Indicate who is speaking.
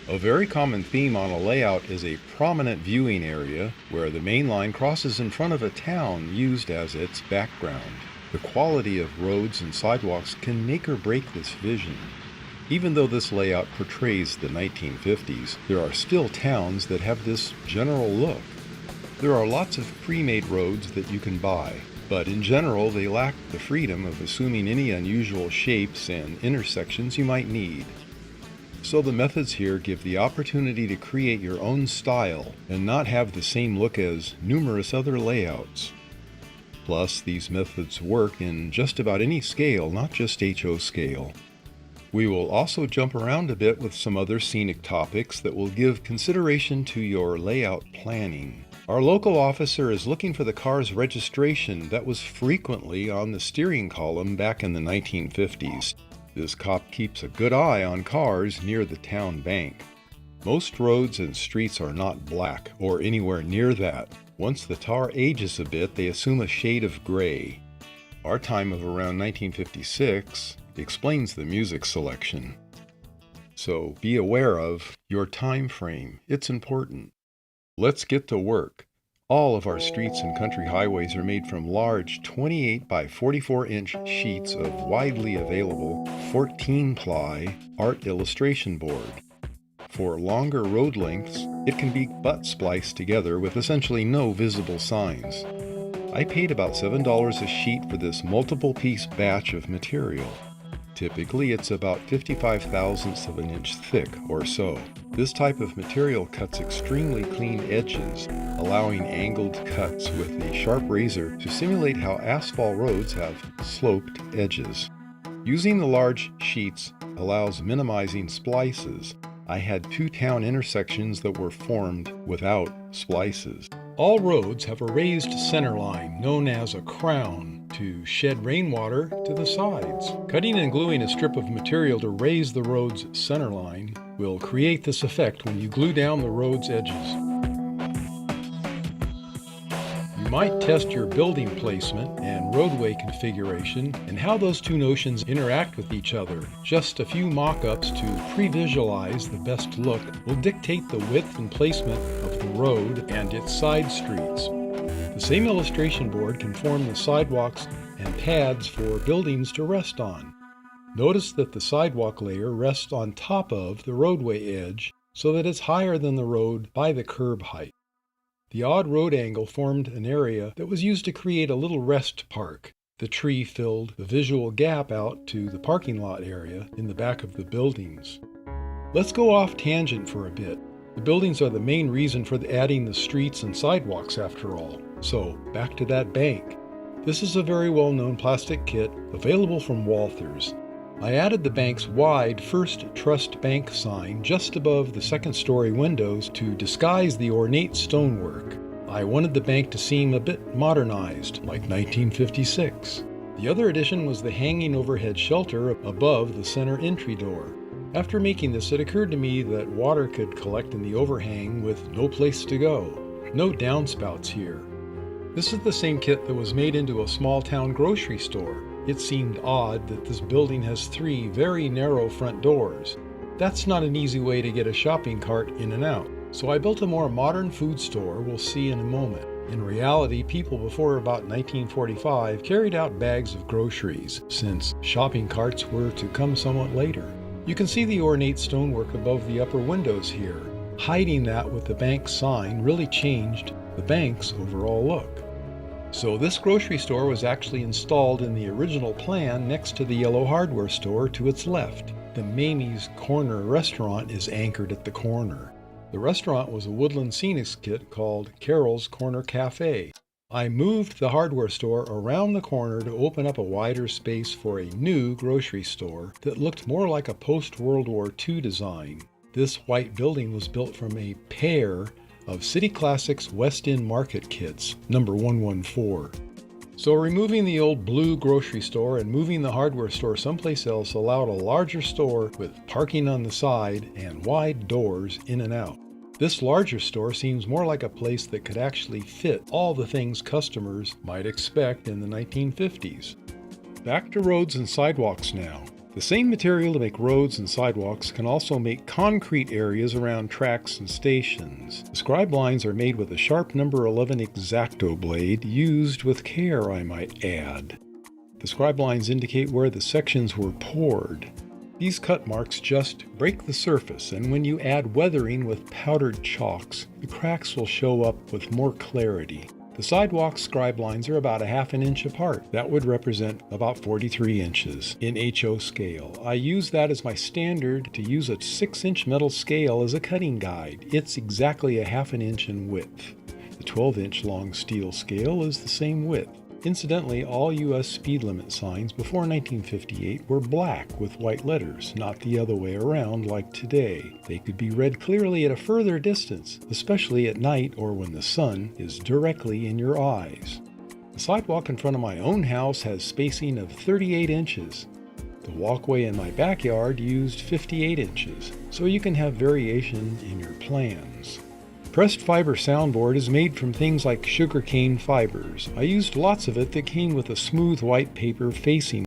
Speaker 1: A very common theme on a layout is a prominent viewing area where the main line crosses in front of a town used as its background. The quality of roads and sidewalks can make or break this vision. Even though this layout portrays the 1950s, there are still towns that have this general look. There are lots of pre-made roads that you can buy, but in general they lack the freedom of assuming any unusual shapes and intersections you might need. So the methods here give the opportunity to create your own style and not have the same look as numerous other layouts. Plus, these methods work in just about any scale, not just HO scale. We will also jump around a bit with some other scenic topics that will give consideration to your layout planning. Our local officer is looking for the car's registration that was frequently on the steering column back in the 1950s. This cop keeps a good eye on cars near the town bank. Most roads and streets are not black or anywhere near that. Once the tar ages a bit, they assume a shade of gray. Our time of around 1956 explains the music selection. So be aware of your time frame. It's important. Let's get to work. All of our streets and country highways are made from large 28 by 44 inch sheets of widely available 14-ply art illustration board. For longer road lengths, it can be butt spliced together with essentially no visible signs. I paid about $7 a sheet for this multiple piece batch of material. Typically, it's about 55 thousandths of an inch thick or so. This type of material cuts extremely clean edges, allowing angled cuts with a sharp razor to simulate how asphalt roads have sloped edges. Using the large sheets allows minimizing splices. I had 2 town intersections that were formed without splices. All roads have a raised center line known as a crown to shed rainwater to the sides. Cutting and gluing a strip of material to raise the road's center line will create this effect when you glue down the road's edges. You might test your building placement and roadway configuration and how those two notions interact with each other. Just a few mock-ups to pre-visualize the best look will dictate the width and placement of the road and its side streets. The same illustration board can form the sidewalks and pads for buildings to rest on. Notice that the sidewalk layer rests on top of the roadway edge so that it's higher than the road by the curb height. The odd road angle formed an area that was used to create a little rest park. The tree filled the visual gap out to the parking lot area in the back of the buildings. Let's go off tangent for a bit. The buildings are the main reason for adding the streets and sidewalks after all. So back to that bank. This is a very well-known plastic kit available from Walthers. I added the bank's wide First Trust Bank sign just above the second-story windows to disguise the ornate stonework. I wanted the bank to seem a bit modernized, like 1956. The other addition was the hanging overhead shelter above the center entry door. After making this, it occurred to me that water could collect in the overhang with no place to go. No downspouts here. This is the same kit that was made into a small-town grocery store. It seemed odd that this building has 3 very narrow front doors. That's not an easy way to get a shopping cart in and out. So I built a more modern food store we'll see in a moment. In reality, people before about 1945 carried out bags of groceries, since shopping carts were to come somewhat later. You can see the ornate stonework above the upper windows here. Hiding that with the bank sign really changed the bank's overall look. So this grocery store was actually installed in the original plan next to the yellow hardware store to its left. The Mamie's Corner restaurant is anchored at the corner. The restaurant was a Woodland Scenics kit called Carol's Corner Cafe. I moved the hardware store around the corner to open up a wider space for a new grocery store that looked more like a post-World War II design. This white building was built from a pair of City Classics West End Market kits, number 114. So removing the old blue grocery store and moving the hardware store someplace else allowed a larger store with parking on the side and wide doors in and out. This larger store seems more like a place that could actually fit all the things customers might expect in the 1950s. Back to roads and sidewalks now. The same material to make roads and sidewalks can also make concrete areas around tracks and stations. The scribe lines are made with a sharp number 11 X-Acto blade, used with care, I might add. The scribe lines indicate where the sections were poured. These cut marks just break the surface, and when you add weathering with powdered chalks, the cracks will show up with more clarity. The sidewalk scribe lines are about a half an inch apart. That would represent about 43 inches in HO scale. I use that as my standard to use a 6-inch metal scale as a cutting guide. It's exactly a half an inch in width. The 12-inch long steel scale is the same width. Incidentally, all U.S. speed limit signs before 1958 were black with white letters, not the other way around like today. They could be read clearly at a further distance, especially at night or when the sun is directly in your eyes. The sidewalk in front of my own house has spacing of 38 inches. The walkway in my backyard used 58 inches, so you can have variation in your plans. Pressed fiber soundboard is made from things like sugarcane fibers. I used lots of it that came with a smooth white paper facing